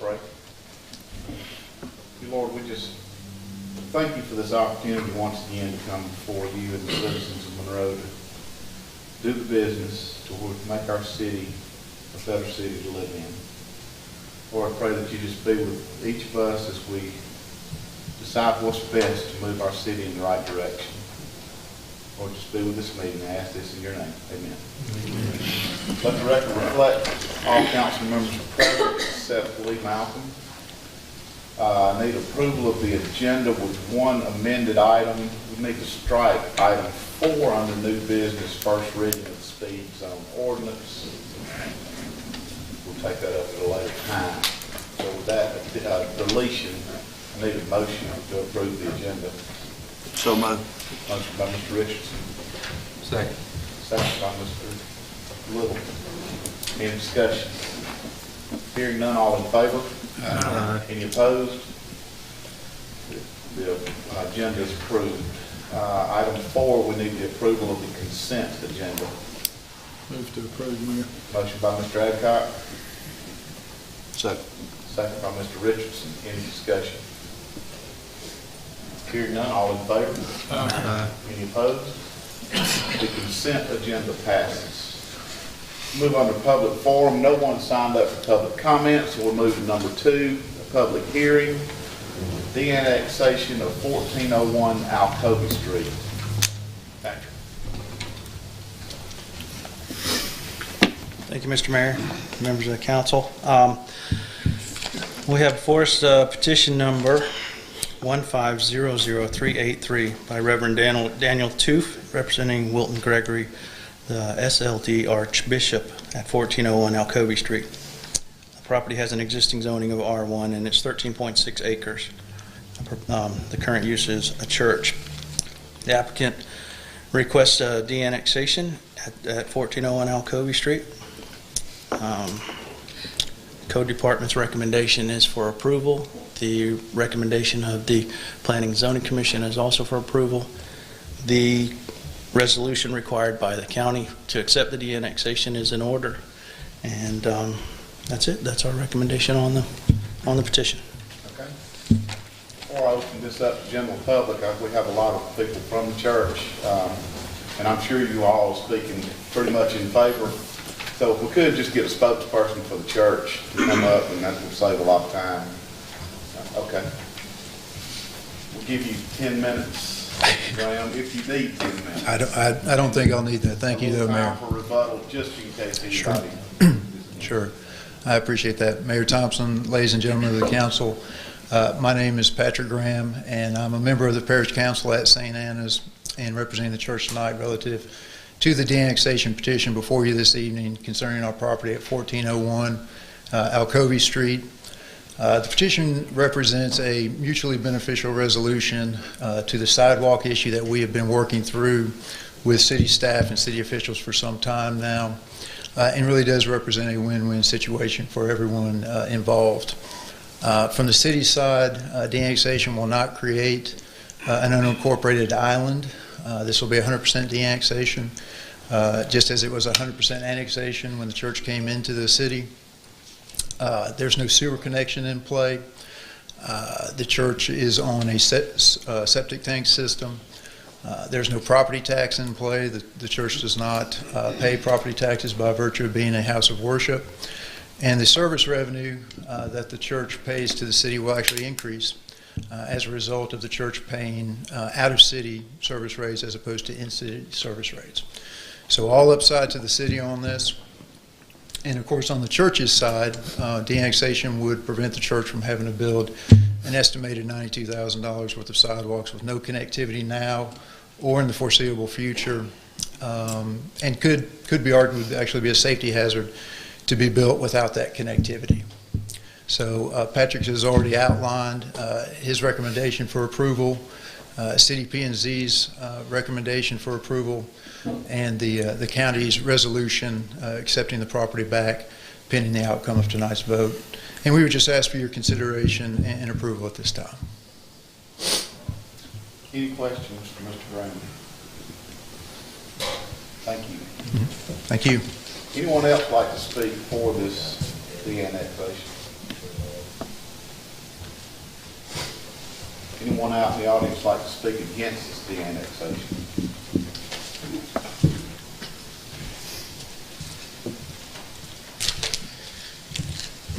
pray. Dear Lord, we just thank you for this opportunity once again to come before you and the citizens of Monroe to do the business to make our city a better city to live in. Lord, I pray that you just be with each of us as we decide what's best to move our city in the right direction. Lord, just be with this meeting. I ask this in your name. Amen. Let the record reflect all council members are present except Lee Malcolm. I need approval of the agenda with one amended item. We need to strike item 4 under new business, first reading of the speed zone ordinance. We'll take that up at a later time. So with that deletion, I need a motion to approve the agenda. So moved. Motion by Mr. Richardson. Second. Second by Mr. Little. Any discussion? Hearing none, all in favor? Aye. Any opposed? The agenda is approved. Item 4, we need the approval of the consent agenda. Move to approve, Mayor. Motion by Mr. Adcock. Second. Second by Mr. Richardson. Any discussion? Hearing none, all in favor? Aye. Any opposed? The consent agenda passes. Move on to public forum. No one signed up for public comment, so we'll move to number 2, a public hearing. The annexation of 1401 Alcovey Street. Patrick. Thank you, Mr. Mayor, members of the council. We have before us petition number 1500383 by Reverend Daniel Toof, representing Wilton Gregory, the SLD Archbishop at 1401 Alcovey Street. The property has an existing zoning of R1 and it's 13.6 acres. The current use is a church. The applicant requests a de-annexation at 1401 Alcovey Street. Code Department's recommendation is for approval. The recommendation of the Planning and Zoning Commission is also for approval. The resolution required by the county to accept the de-annexation is in order. And that's it. That's our recommendation on the petition. Okay. Before I open this up to general public, we have a lot of people from the church, and I'm sure you all are speaking pretty much in favor. So if we could just get a spokesperson for the church to come up, and that would save a lot of time. Okay. We'll give you 10 minutes, Graham, if you need 10 minutes. I don't think I'll need that. Thank you, though, Mayor. For rebuttal, just in case anybody. Sure. I appreciate that. Mayor Thompson, ladies and gentlemen of the council, my name is Patrick Graham, and I'm a member of the Parish Council at St. Anna's and representing the church tonight relative to the de-annexation petition before you this evening concerning our property at 1401 Alcovey Street. The petition represents a mutually beneficial resolution to the sidewalk issue that we have been working through with city staff and city officials for some time now, and really does represent a win-win situation for everyone involved. From the city side, de-annexation will not create an unincorporated island. This will be 100% de-annexation, just as it was 100% annexation when the church came into the city. There's no sewer connection in play. The church is on a septic tank system. There's no property tax in play. The church does not pay property taxes by virtue of being a house of worship. And the service revenue that the church pays to the city will actually increase as a result of the church paying out-of-city service rates as opposed to in-city service rates. So all upside to the city on this. And of course, on the church's side, de-annexation would prevent the church from having to build an estimated $92,000 worth of sidewalks with no connectivity now or in the foreseeable future, and could be argued would actually be a safety hazard to be built without that connectivity. So Patrick has already outlined his recommendation for approval, City P&Z's recommendation for approval, and the county's resolution accepting the property back pending the outcome of tonight's vote. And we would just ask for your consideration and approval at this time. Any questions for Mr. Graham? Thank you. Thank you. Anyone else like to speak for this de-annexation? Anyone out in the audience like to speak against this de-annexation?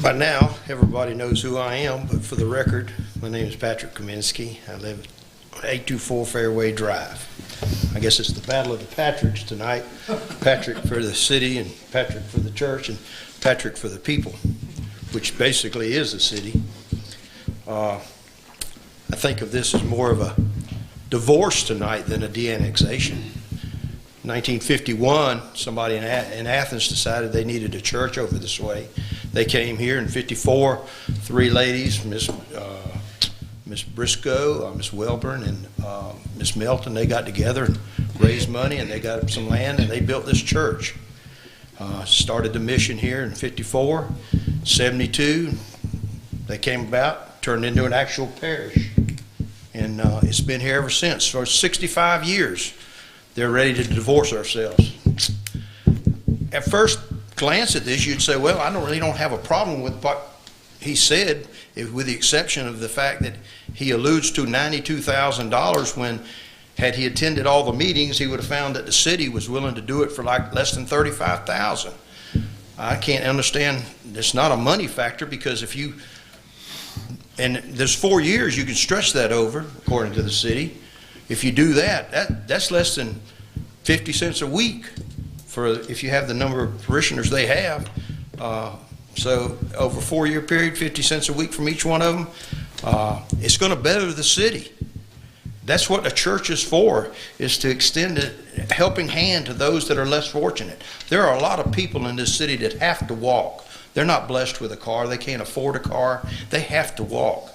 By now, everybody knows who I am, but for the record, my name is Patrick Kaminsky. I live at 824 Fairway Drive. I guess it's the battle of the Patricks tonight. Patrick for the city, and Patrick for the church, and Patrick for the people, which basically is the city. I think of this as more of a divorce tonight than a de-annexation. 1951, somebody in Athens decided they needed a church over this way. They came here in 54, three ladies, Miss Briscoe, Miss Welburn, and Miss Melton. They got together and raised money, and they got some land, and they built this church. Started the mission here in 54. 72, they came about, turned into an actual parish. And it's been here ever since. For 65 years, they're ready to divorce ourselves. At first glance at this, you'd say, well, I really don't have a problem with what he said, with the exception of the fact that he alludes to $92,000 when, had he attended all the meetings, he would have found that the city was willing to do it for like less than $35,000. I can't understand. It's not a money factor, because if you, and there's 4 years you can stretch that over, according to the city. If you do that, that's less than 50 cents a week for if you have the number of parishioners they have. So over a 4-year period, 50 cents a week from each one of them, it's going to better the city. That's what a church is for, is to extend a helping hand to those that are less fortunate. There are a lot of people in this city that have to walk. They're not blessed with a car. They can't afford a car. They have to walk.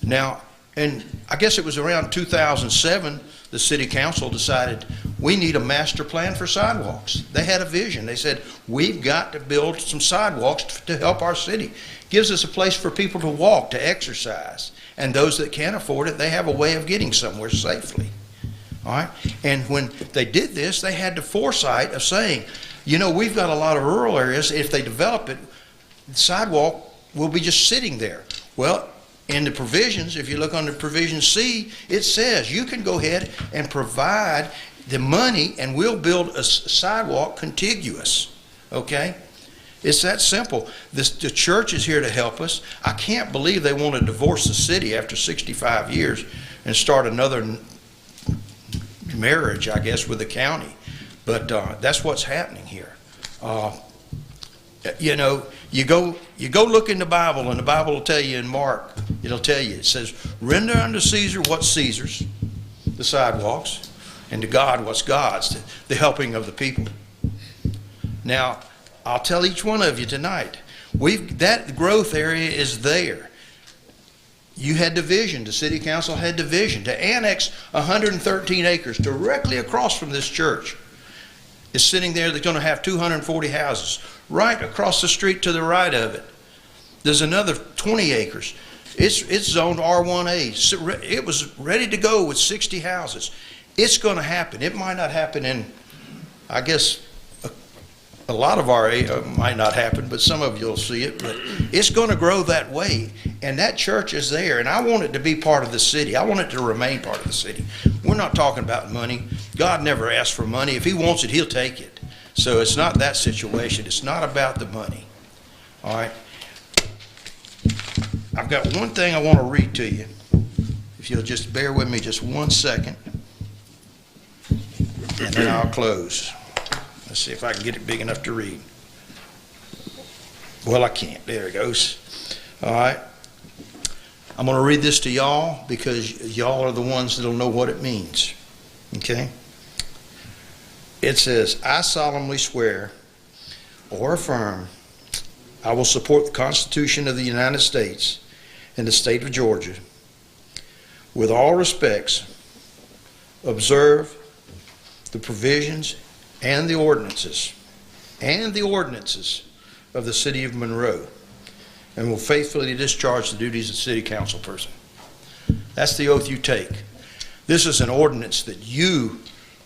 Now, and I guess it was around 2007, the city council decided we need a master plan for sidewalks. They had a vision. They said, we've got to build some sidewalks to help our city. Gives us a place for people to walk, to exercise. And those that can't afford it, they have a way of getting somewhere safely. All right? And when they did this, they had the foresight of saying, you know, we've got a lot of rural areas. If they develop it, the sidewalk will be just sitting there. Well, in the provisions, if you look under provision C, it says you can go ahead and provide the money and we'll build a sidewalk contiguous. Okay? It's that simple. The church is here to help us. I can't believe they want to divorce the city after 65 years and start another marriage, I guess, with the county. But that's what's happening here. You know, you go look in the Bible, and the Bible will tell you in Mark, it'll tell you, it says, render unto Caesar what's Caesar's, the sidewalks, and to God what's God's, the helping of the people. Now, I'll tell each one of you tonight, that growth area is there. You had division, the city council had division to annex 113 acres directly across from this church. It's sitting there, they're going to have 240 houses. Right across the street to the right of it, there's another 20 acres. It's zoned R1A. It was ready to go with 60 houses. It's going to happen. It might not happen in, I guess, a lot of our might not happen, but some of you will see it. But it's going to grow that way, and that church is there, and I want it to be part of the city. I want it to remain part of the city. We're not talking about money. God never asks for money. If he wants it, he'll take it. So it's not that situation. It's not about the money. All right. I've got one thing I want to read to you. If you'll just bear with me just 1 second, and then I'll close. Let's see if I can get it big enough to read. Well, I can't. There it goes. All right. I'm going to read this to y'all because y'all are the ones that'll know what it means. Okay? It says, I solemnly swear or affirm I will support the Constitution of the United States and the state of Georgia, with all respects, observe the provisions and the ordinances of the city of Monroe, and will faithfully discharge the duties of city council person. That's the oath you take. This is an ordinance that you,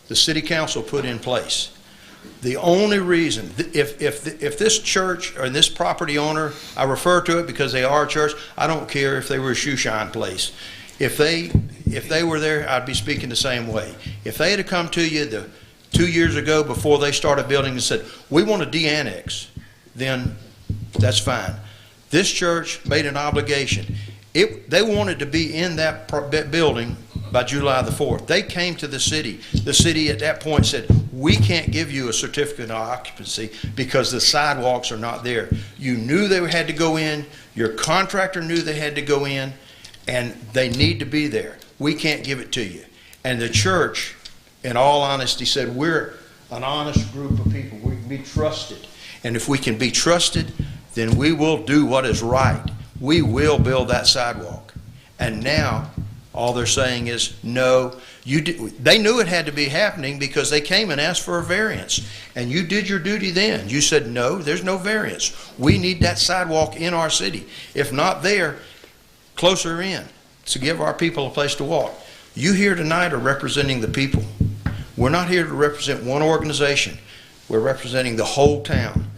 the city council, put in place. The only reason, if this church or this property owner, I refer to it because they are a church, I don't care if they were a shoe shine place. If they were there, I'd be speaking the same way. If they had come to you 2 years ago before they started building and said, we want to de-annex, then that's fine. This church made an obligation. They wanted to be in that building by July the 4th. They came to the city. The city at that point said, we can't give you a certificate of occupancy because the sidewalks are not there. You knew they had to go in. Your contractor knew they had to go in, and they need to be there. We can't give it to you. And the church, in all honesty, said, we're an honest group of people. We can be trusted. And if we can be trusted, then we will do what is right. We will build that sidewalk. And now, all they're saying is, no, they knew it had to be happening because they came and asked for a variance. And you did your duty then. You said, no, there's no variance. We need that sidewalk in our city. If not there, closer in, to give our people a place to walk. You here tonight are representing the people. We're not here to represent one organization. We're representing the whole town.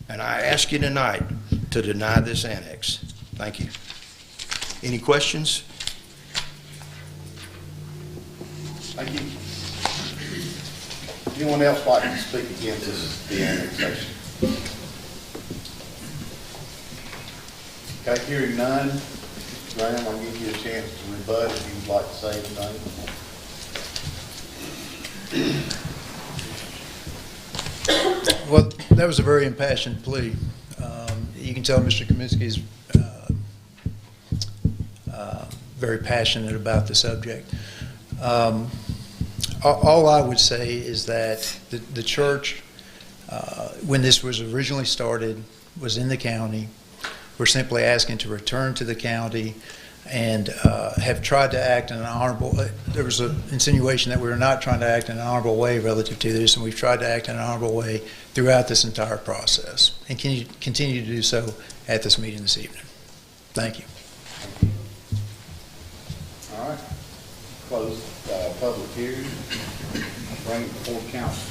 And I ask you tonight to deny this annex. Thank you. Any questions? Thank you. Anyone else like to speak against the annexation? Okay, hearing none, Graham, I'll give you a chance to rebut if you'd like to say anything. Well, that was a very impassioned plea. You can tell Mr. Kaminsky's very passionate about the subject. All I would say is that the church, when this was originally started, was in the county. We're simply asking to return to the county and have tried to act in an honorable. There was an insinuation that we were not trying to act in an honorable way relative to this, and we've tried to act in an honorable way throughout this entire process, and can you continue to do so at this meeting this evening. Thank you. All right. Close public hearing. Bring it before council.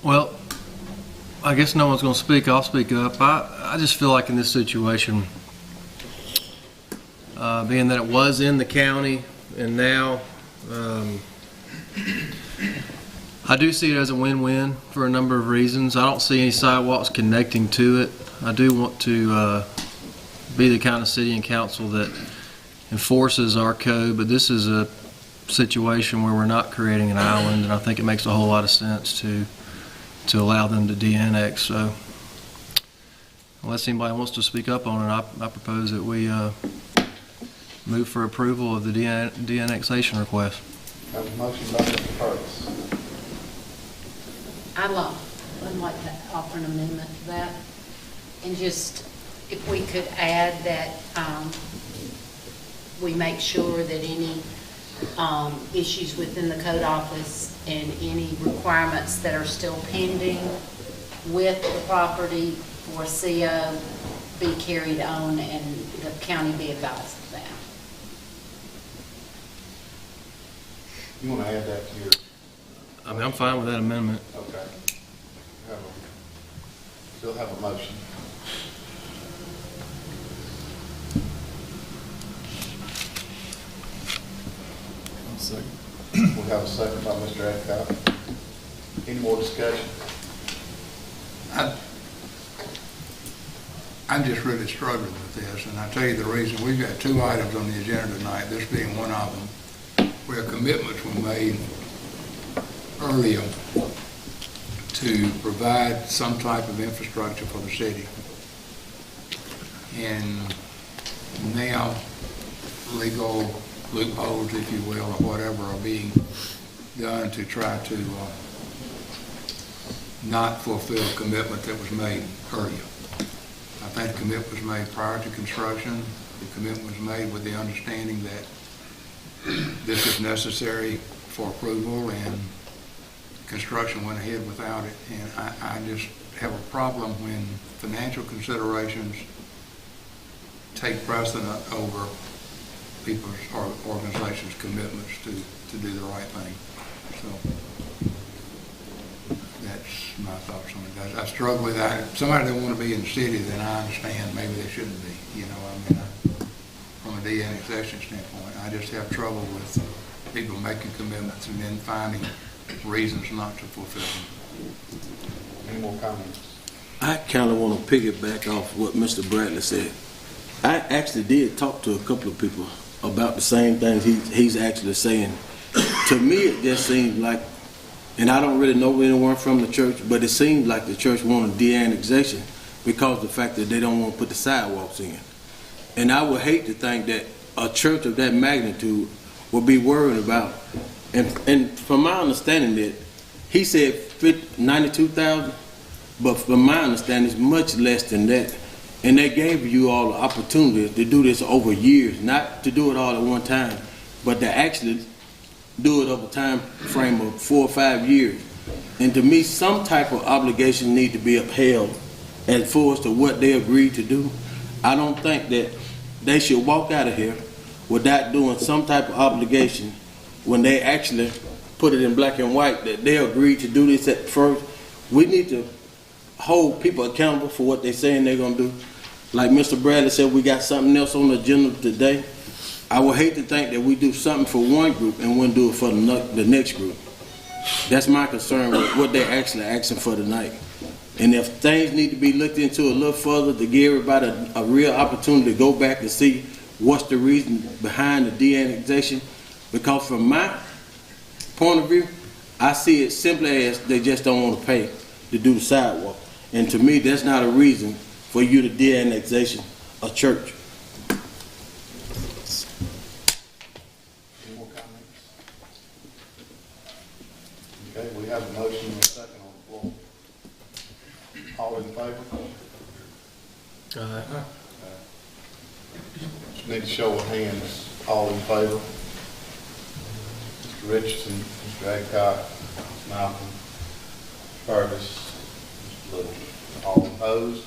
Well, I guess no one's going to speak. I'll speak up. I just feel like in this situation, being that it was in the county and now, I do see it as a win-win for a number of reasons. I don't see any sidewalks connecting to it. I do want to be the kind of city and council that enforces our code, but this is a situation where we're not creating an island, and I think it makes a whole lot of sense to allow them to de-annex. So unless anybody wants to speak up on it, I propose that we move for approval of the de-annexation request. Have a motion by Mr. Curtis. I'd like to offer an amendment to that, and just if we could add that we make sure that any issues within the code office and any requirements that are still pending with the property for CO be carried on and the county be advised of that. You want to add that to your? I mean, I'm fine with that amendment. Okay. Still have a motion. We have a second by Mr. Adcock. Any more discussion? I'm just really struggling with this, and I'll tell you the reason. We've got two items on the agenda tonight, this being one of them, where commitments were made earlier to provide some type of infrastructure for the city. And now legal loopholes, if you will, or whatever, are being done to try to not fulfill a commitment that was made earlier. I think the commitment was made prior to construction. The commitment was made with the understanding that this is necessary for approval, and construction went ahead without it. And I just have a problem when financial considerations take precedent over people's or organizations' commitments to do the right thing. So that's my thoughts on it. I struggle with that. If somebody don't want to be in the city, then I understand maybe they shouldn't be. You know, I mean, from a de-annexation standpoint, I just have trouble with people making commitments and then finding reasons not to fulfill them. Any more comments? I kind of want to piggyback off what Mr. Bradley said. I actually did talk to a couple of people about the same things he's actually saying. To me, it just seems like, and I don't really know anyone from the church, but it seems like the church wanted de-annexation because of the fact that they don't want to put the sidewalks in. And I would hate to think that a church of that magnitude would be worried about. And from my understanding, that he said 92,000, but from my understanding, it's much less than that. And they gave you all the opportunity to do this over years, not to do it all at one time, but to actually do it over a time frame of 4 or 5 years. And to me, some type of obligation need to be upheld as far as to what they agreed to do. I don't think that they should walk out of here without doing some type of obligation when they actually put it in black and white that they agreed to do this at first. We need to hold people accountable for what they're saying they're going to do. Like Mr. Bradley said, we got something else on the agenda today. I would hate to think that we do something for one group and wouldn't do it for the next group. That's my concern with what they're actually asking for tonight. And if things need to be looked into a little further to give everybody a real opportunity to go back and see what's the reason behind the de-annexation, because from my point of view, I see it simply as they just don't want to pay to do the sidewalk. And to me, that's not a reason for you to de-annexation a church. Any more comments? Okay, we have a motion and a second on the floor. All in favor? Just need to show of hands. All in favor? Mr. Richardson, Mr. Adcock, Mr. Malcolm, Mr. Fergus, Mr. Little. All opposed?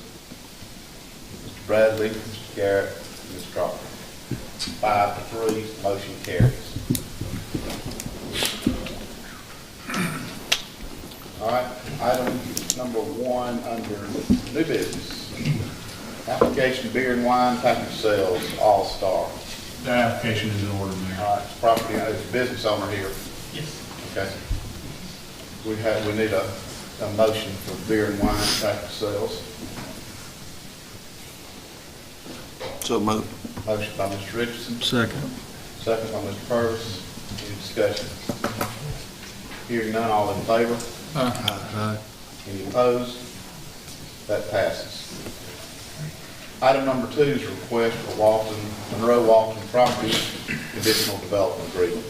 Mr. Bradley, Mr. Garrett, Ms. Crawford. 5-3, motion carries. All right, item number 1 under new business. Application beer and wine package sales, All Star. The application is in order, Mayor. All right, it's property, it's a business owner here. Yes. Okay. We need a motion for beer and wine package sales. So moved. Motion by Mr. Richardson, Second. second by Mr. Purvis. Any discussion? Hearing none, all in favor? Aye. Any opposed? That passes. Item number 2 is a request for Monroe Walton Property Conditional Development Agreement.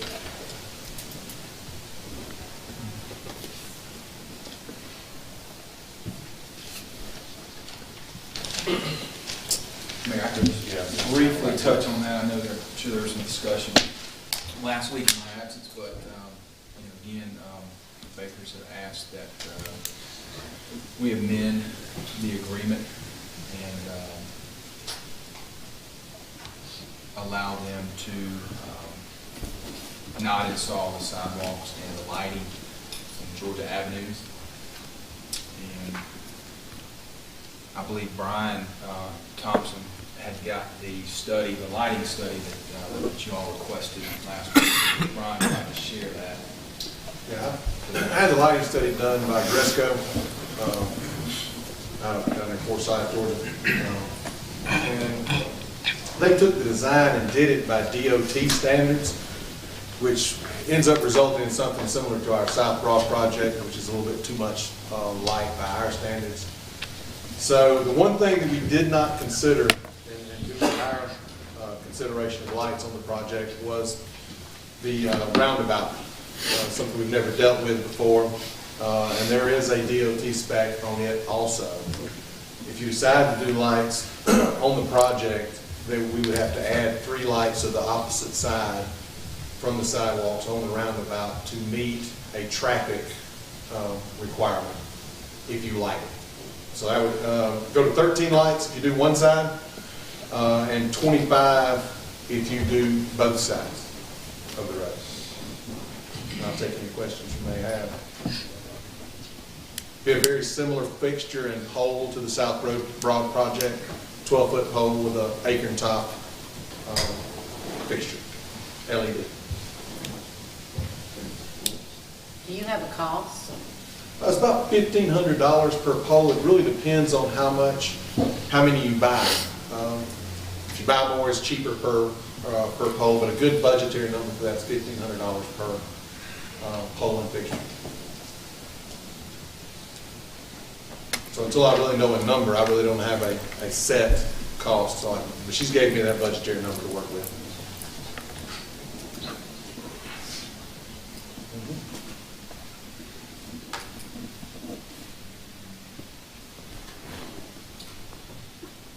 Mayor, I could just briefly touch on that. I know I'm sure there was some discussion last week in my absence, but again, the Bakers have asked that we amend the agreement and allow them to not install the sidewalks and the lighting on Georgia Avenues. And I believe Brian Thompson had got the study, the lighting study that you all requested last week. Brian would like to share that. Yeah, I had the lighting study done by Gresco, down in Forsyth, Georgia. And they took the design and did it by DOT standards, which ends up resulting in something similar to our South Broad project, which is a little bit too much light by our standards. So the one thing that we did not consider in doing our consideration of lights on the project was the roundabout, something we've never dealt with before. and there is a DOT spec on it also. If you decide to do lights on the project, then we would have to add 3 lights to the opposite side from the sidewalks on the roundabout to meet a traffic requirement if you light it. So I would go to 13 lights if you do one side, and 25 if you do both sides of the road. And I'll take any questions you may have. Be a very similar fixture and pole to the South Road Broad project, 12-foot pole with an acorn top fixture, LED. Do you have a cost? It's about $1,500 per pole. It really depends on how many you buy. If you buy more, it's cheaper per pole, but a good budgetary number for that is $1,500 per pole and fixture. So until I really know a number, I really don't have a set cost. But she's gave me that budgetary number to work with.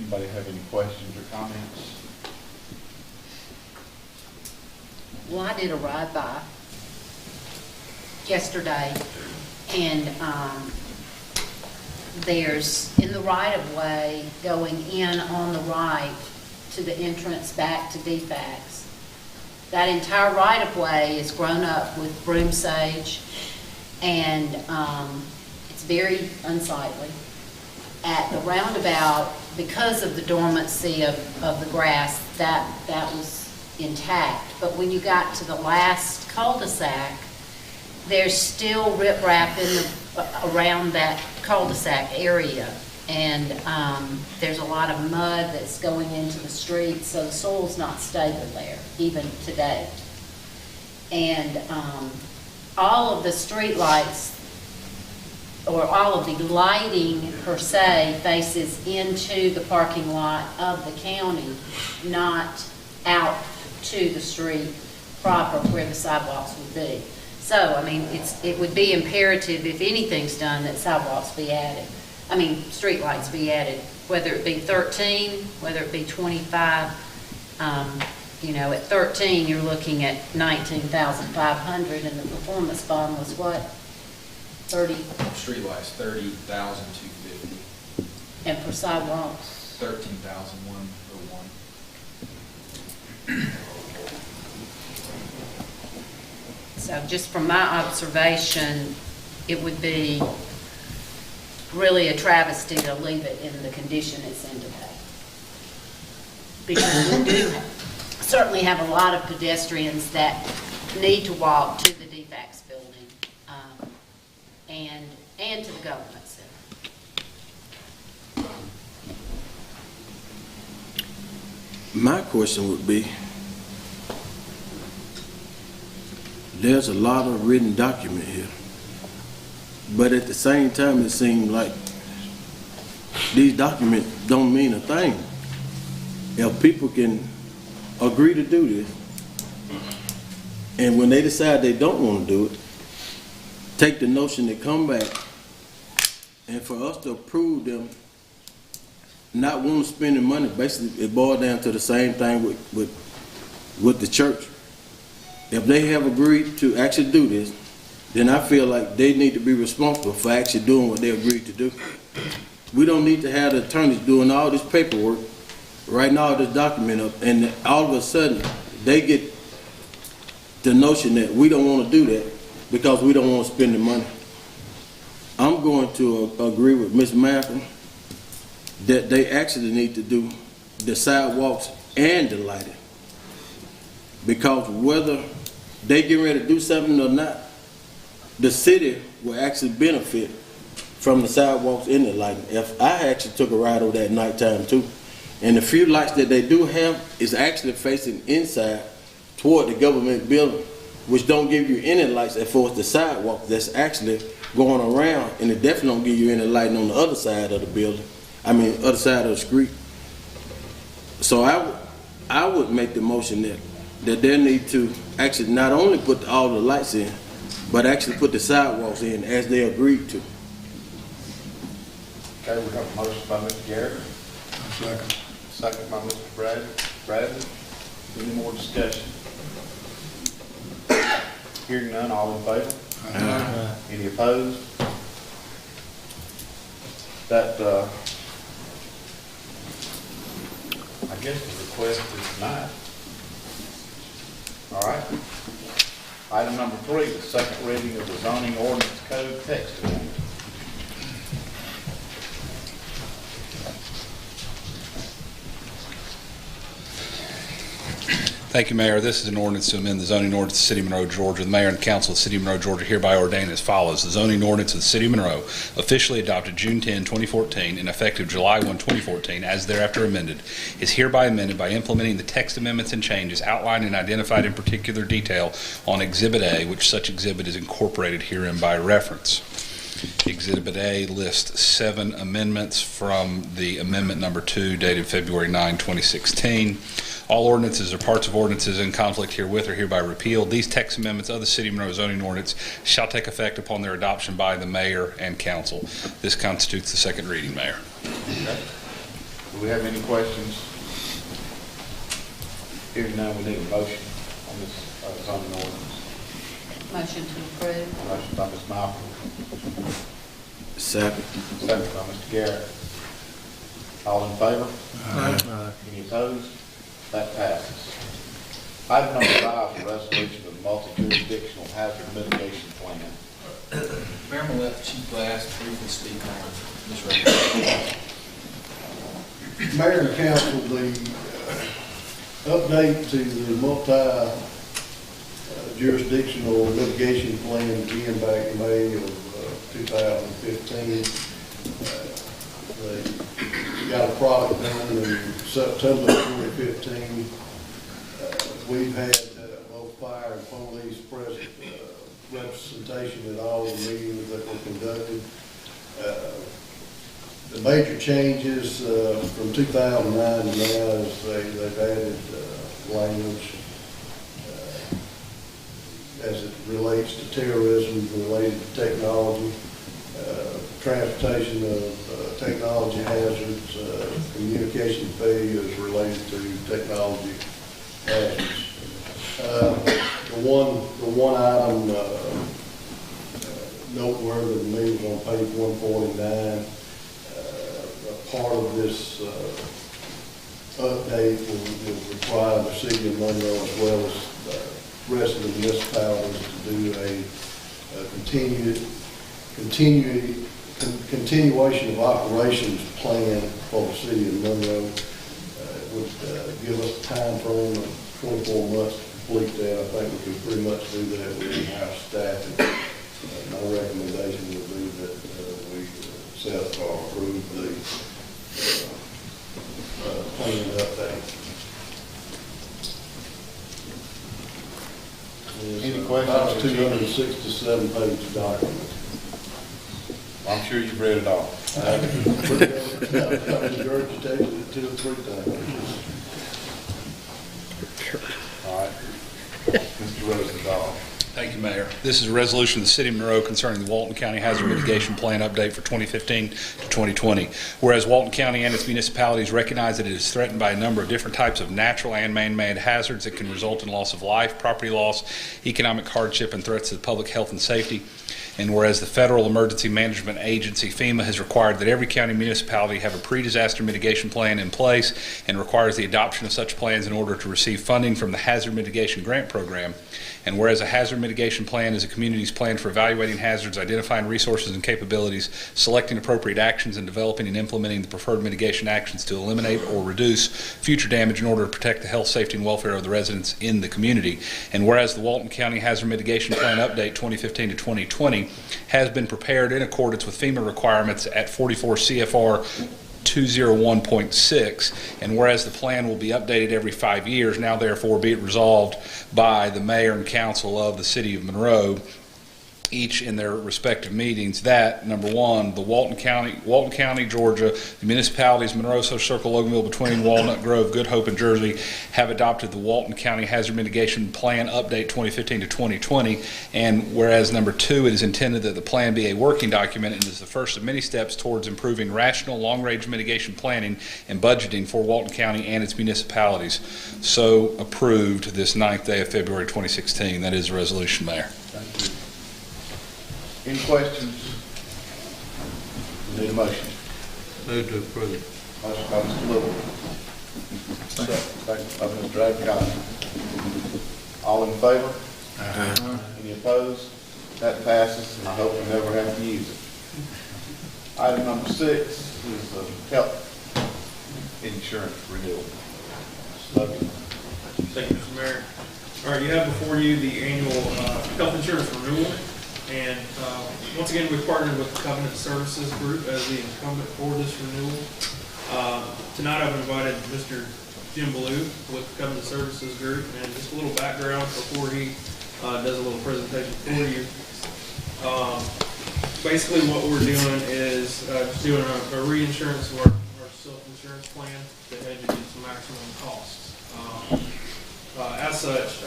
Anybody have any questions or comments? Well, I did a ride-by yesterday, and there's, in the right-of-way, going in on the right to the entrance back to DFAX, that entire right-of-way is grown up with broom sage, and it's very unsightly. At the roundabout, because of the dormancy of the grass, that was intact. But when you got to the last cul-de-sac, there's still riprap around that cul-de-sac area. And there's a lot of mud that's going into the street, so the soil's not stable there, even today. And all of the street lights, or all of the lighting per se, faces into the parking lot of the county, not out to the street proper where the sidewalks would be. So, I mean, it would be imperative, if anything's done, that sidewalks be added. I mean, street lights be added, whether it be 13, whether it be 25. You know, at 13, you're looking at $19,500, and the performance bond was what? 30, Streetlights, $30,250. and for sidewalks, $13,101. so just from my observation, it would be really a travesty to leave it in the condition it's in today. Because we do certainly have a lot of pedestrians that need to walk to the DFAX building, and to the government center. My question would be, there's a lot of written document here, but at the same time, it seems like these documents don't mean a thing. If people can agree to do this, and when they decide they don't want to do it, take the notion to come back, and for us to approve them not want to spend the money, basically it boils down to the same thing with the church. If they have agreed to actually do this, then I feel like they need to be responsible for actually doing what they agreed to do. We don't need to have the attorneys doing all this paperwork, writing all this document up, and all of a sudden they get the notion that we don't want to do that because we don't want to spend the money. I'm going to agree with Ms. Malcolm that they actually need to do the sidewalks and the lighting. Because whether they get ready to do something or not, the city will actually benefit from the sidewalks and the lighting. If I actually took a ride over that nighttime too, and the few lights that they do have is actually facing inside toward the government building, which don't give you any lights as far as the sidewalk that's actually going around, and it definitely don't give you any lighting on the other side of the building. I mean, other side of the street. So I would make the motion that they need to actually not only put all the lights in, but actually put the sidewalks in as they agreed to. Okay, we have a motion by Mr. Garrett, Second. second by Mr. Bradley. Any more discussion? Hearing none, all in favor? Any opposed? That, I guess the request is denied. All right. Item number 3, the second reading of the zoning ordinance code text amendment. Thank you, Mayor. This is an ordinance to amend the zoning ordinance of the City of Monroe, Georgia. The Mayor and Council of the City of Monroe, Georgia hereby ordain as follows. The zoning ordinance of the City of Monroe, officially adopted June 10, 2014, and effective July 1, 2014, as thereafter amended, is hereby amended by implementing the text amendments and changes outlined and identified in particular detail on Exhibit A, which such exhibit is incorporated herein by reference. Exhibit A lists 7 amendments from the amendment number 2 dated February 9, 2016. All ordinances or parts of ordinances in conflict herewith are hereby repealed. These text amendments of the City of Monroe zoning ordinance shall take effect upon their adoption by the mayor and council. This constitutes the second reading, Mayor. Okay. Do we have any questions? Hearing none, we need a motion on this zoning ordinance. Motion to approve. Motion by Ms. Malcolm, Second. second by Mr. Garrett. All in favor? Any opposed? That passes. Item number 5 is a resolution of the multi-jurisdictional hazard mitigation plan. Mayor, I'm going to let the Chief Glass briefly speak on this resolution. Mayor and council, the update to the multi-jurisdictional litigation plan began back in May of 2015. They got a product done in September 2015. We've had both fire and police representation at all the meetings that were conducted. The major changes from 2009 to now is they've added language as it relates to terrorism related to technology, transportation of technology hazards, communication failures related to technology hazards. The one item noteworthy to me was on page 149. A part of this update will require the City of Monroe as well as the rest of the municipalities to do a continuation of operations plan for the City of Monroe. Would give us a time frame of 24 months to complete that. I think we could pretty much do that with in-house staff. My recommendation would be that we set or approve the plan update. Any questions? About a 267-page document. I'm sure you've read it all. I've regurgitated it 2 or 3 times. All right. Mr. Rosendahl. Thank you, Mayor. This is a resolution of the City of Monroe concerning the Walton County Hazard Mitigation Plan update for 2015 to 2020. Whereas Walton County and its municipalities recognize that it is threatened by a number of different types of natural and man-made hazards that can result in loss of life, property loss, economic hardship, and threats to the public health and safety. And whereas the Federal Emergency Management Agency, FEMA, has required that every county municipality have a pre-disaster mitigation plan in place and requires the adoption of such plans in order to receive funding from the Hazard Mitigation Grant Program. And whereas a hazard mitigation plan is a community's plan for evaluating hazards, identifying resources and capabilities, selecting appropriate actions, and developing and implementing the preferred mitigation actions to eliminate or reduce future damage in order to protect the health, safety, and welfare of the residents in the community. And whereas the Walton County Hazard Mitigation Plan Update 2015 to 2020 has been prepared in accordance with FEMA requirements at 44 CFR 201.6, and whereas the plan will be updated every 5 years, now therefore be it resolved by the mayor and council of the City of Monroe each in their respective meetings that, number one, the Walton County, Georgia, the municipalities Monroe, Social Circle, Loganville, between Walnut Grove, Good Hope, and Jersey have adopted the Walton County Hazard Mitigation Plan Update 2015 to 2020. And whereas number two, it is intended that the plan be a working document and is the first of many steps towards improving rational long-range mitigation planning and budgeting for Walton County and its municipalities. So approved this 9th day of February 2016. That is a resolution, Mayor. Thank you. Any questions? Need a motion? Move to approve. Motion by Mr. Little. Second by Mr. Adcock. All in favor? Any opposed? That passes, and I hope we never have to use it. Item number 6 is health insurance renewal. Thank you, Mr. Mayor. All right, you have before you the annual health insurance renewal. And once again, we've partnered with the Covenant Services Group as the incumbent for this renewal. Tonight I've invited Mr. Jim Blue with the Covenant Services Group, and just a little background before he does a little presentation for you. Basically what we're doing is just doing a reinsurance of our self-insurance plan to hedge against maximum costs. As such,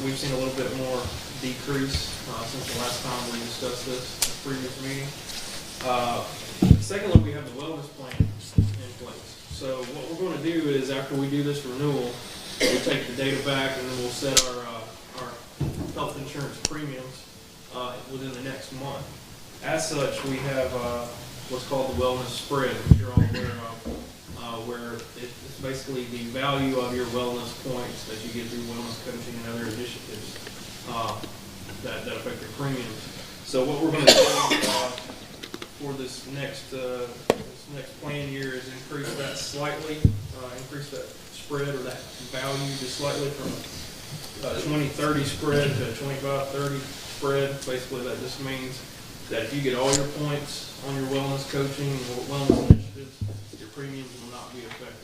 we've seen a little bit more decrease since the last time we discussed this at the previous meeting. Secondly, we have the wellness plan in place. So what we're going to do is, after we do this renewal, we'll take the data back and then we'll set our health insurance premiums within the next month. As such, we have what's called the wellness spread, which you're all aware of, where it's basically the value of your wellness points that you get through wellness coaching and other initiatives that affect your premiums. So what we're going to do for this next plan year is increase that slightly, increase that spread or that value just slightly from 20-30 spread to 25-30 spread. Basically, that just means that if you get all your points on your wellness coaching and wellness initiatives, your premiums will not be affected.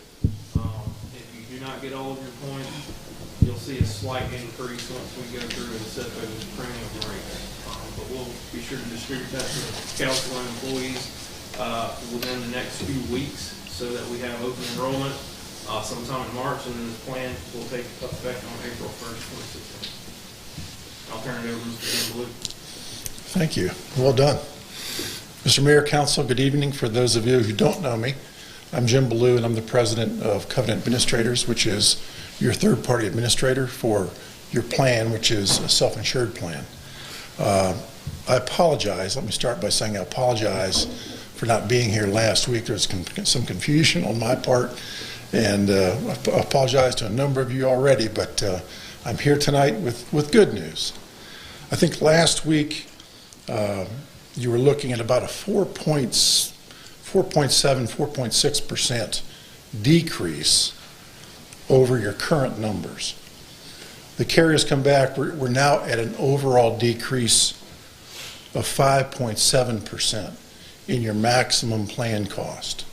If you do not get all of your points, you'll see a slight increase once we go through and set those premium rates. But we'll be sure to distribute that to the council and employees within the next few weeks so that we have open enrollment sometime in March, and then this plan will take effect on April 1st, 2016. I'll turn it over to Mr. Jim Blue. Thank you. Well done. Mr. Mayor, Council, good evening. For those of you who don't know me, I'm Jim Blue, and I'm the president of Covenant Administrators, which is your third-party administrator for your plan, which is a self-insured plan. I apologize. Let me start by saying I apologize for not being here last week. There was some confusion on my part, and I apologize to a number of you already, but I'm here tonight with good news. I think last week you were looking at about a 4.7, 4.6% decrease over your current numbers. The carriers come back, we're now at an overall decrease of 5.7% in your maximum plan cost.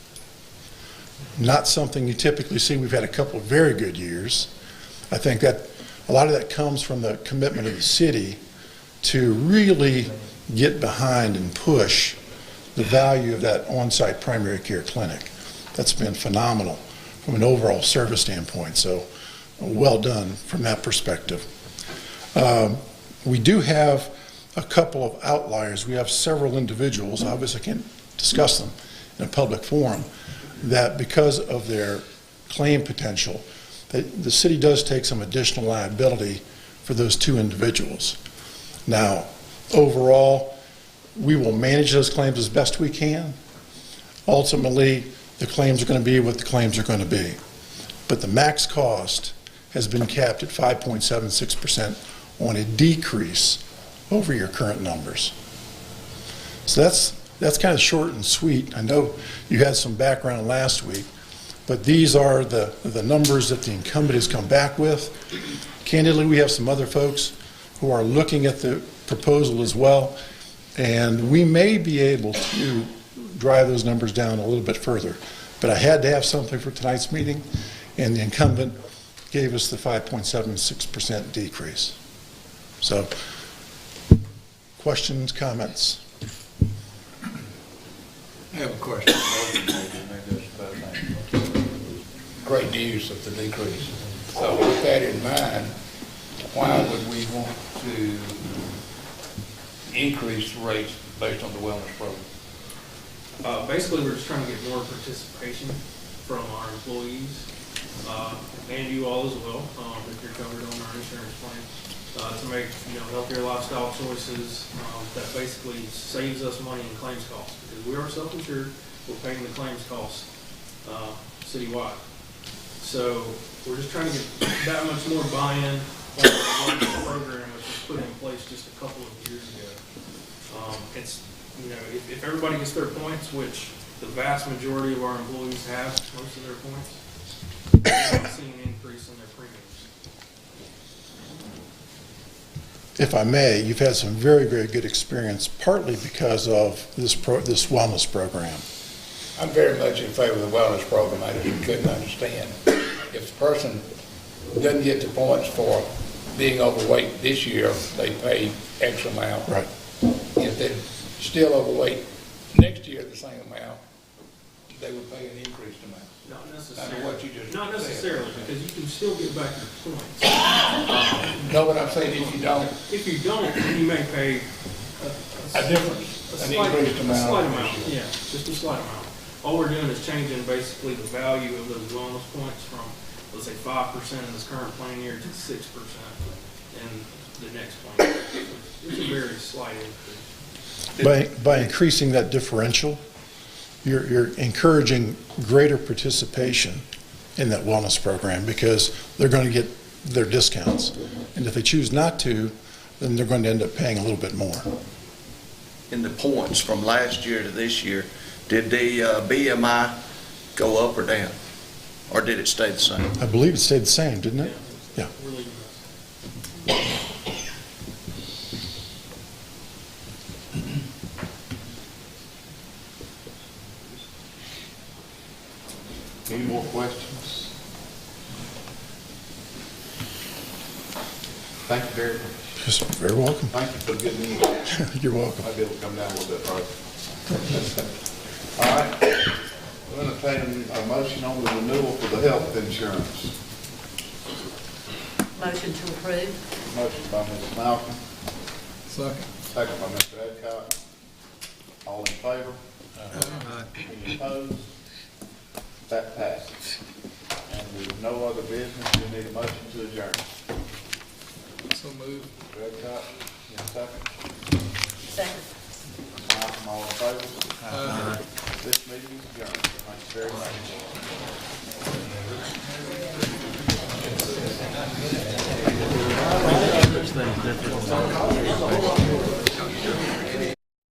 Not something you typically see. We've had a couple of very good years. I think that a lot of that comes from the commitment of the city to really get behind and push the value of that on-site primary care clinic. That's been phenomenal from an overall service standpoint, so well done from that perspective. We do have a couple of outliers. We have several individuals, obviously I can't discuss them in a public forum, that because of their claim potential, that the city does take some additional liability for those two individuals. Now, overall, we will manage those claims as best we can. Ultimately, the claims are going to be what the claims are going to be. But the max cost has been capped at 5.76% on a decrease over your current numbers. So that's kind of short and sweet. I know you had some background last week, but these are the numbers that the incumbent has come back with. Candidly, we have some other folks who are looking at the proposal as well, and we may be able to drive those numbers down a little bit further. But I had to have something for tonight's meeting, and the incumbent gave us the 5.76% decrease. So questions, comments? I have a question. Great use of the decrease. So with that in mind, why would we want to increase the rates based on the wellness program? Basically, we're just trying to get more participation from our employees, and you all as well, if you're covered on our insurance plan, to make, healthier lifestyle choices, that basically saves us money in claims costs, because we are self-insured, we're paying the claims costs, citywide. So we're just trying to get that much more buy-in on the program, which was put in place just a couple of years ago. It's, if everybody gets their points, which the vast majority of our employees have most of their points, we're not seeing an increase in their premiums. If I may, you've had some very, very good experience, partly because of this wellness program. I'm very much in favor of the wellness program. I just couldn't understand. If a person doesn't get the points for being overweight this year, they pay X amount. Right. If they're still overweight next year, the same amount, they would pay an increased amount. Not necessarily. What you just Not necessarily, because you can still get back your points. No, what I'm saying, if you don't. If you don't, then you may pay A difference, an increased amount. A slight amount, yeah, just a slight amount. All we're doing is changing basically the value of those wellness points from, let's say, 5% in this current plan year to 6% in the next plan year. So it's a very slight increase. By increasing that differential, you're encouraging greater participation in that wellness program because they're going to get their discounts. And if they choose not to, then they're going to end up paying a little bit more. In the points from last year to this year, did the BMI go up or down? Or did it stay the same? I believe it stayed the same, didn't it? Yeah. Really nice. Any more questions? Thank you very much. Just very welcome. Thank you for the good news. You're welcome. Might be able to come down a little bit farther. All right. We're going to take a motion on the renewal for the health insurance. Motion to approve. Motion by Mrs. Malcolm, Second. second by Mr. Adcock. All in favor? Any opposed? That passes. And with no other business, we need a motion to adjourn. So moved. Mr. Adcock, any second? Second. Malcolm, all in favor? This meeting is adjourned. Thank you very much.